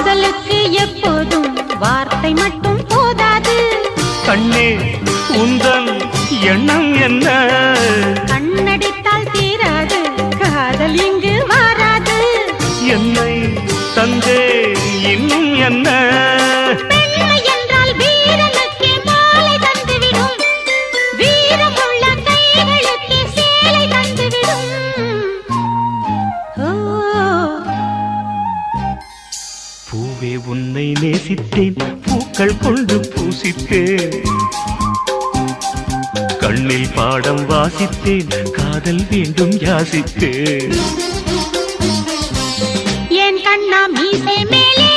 காதலுக்கு எப்போதும் வார்த்தை மட்டும் போதாது. கண்ணே உந்தன் எண்ணம் என்ன? கண்ணடித்தால் தீராது காதல் இங்கு வாராது. என்னை தந்தே இன்னும் என்ன? பெண்மை என்றால் வீரனுக்கே மாலை தந்துவிடும், வீரமுள்ள கைகளுக்கே சேலை தந்துவிடும். பூவே உன்னை நேசித்தேன், பூக்கள் கொண்டு பூசித்தேன், கண்ணில் பாடம் வாசித்தேன், காதல் வேண்டும் யாசித்தேன். என் கண்ணா மீசை மேலே